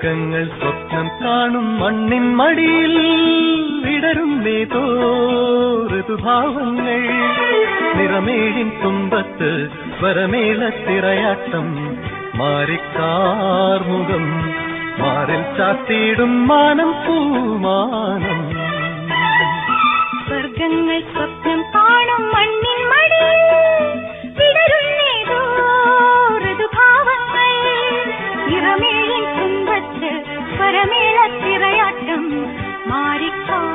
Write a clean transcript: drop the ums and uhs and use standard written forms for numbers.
സ്വർഗങ്ങൾ സ്വപ്നം കാണും മണ്ണിൻ മടിയിൽ വിടരും നേതോ ഋതുഭാവങ്ങൾ നിറമേഴിൻ തുമ്പത്ത് സ്വരമേളത്തിറയാട്ടം മാറിക്കാർമുഖം മാറിൽ ചാത്തിയിടും മാനം പൂമാനം സ്വർഗങ്ങൾ സ്വപ്നം കാണും മണ്ണിൻ മടിയിൽ വിടരുന്നേതോ ഋതുഭാവങ്ങൾ നിറമേഴിൻ തുമ്പത്ത് സ്വരമേളത്തിറയാട്ടം മാറിക്കാർ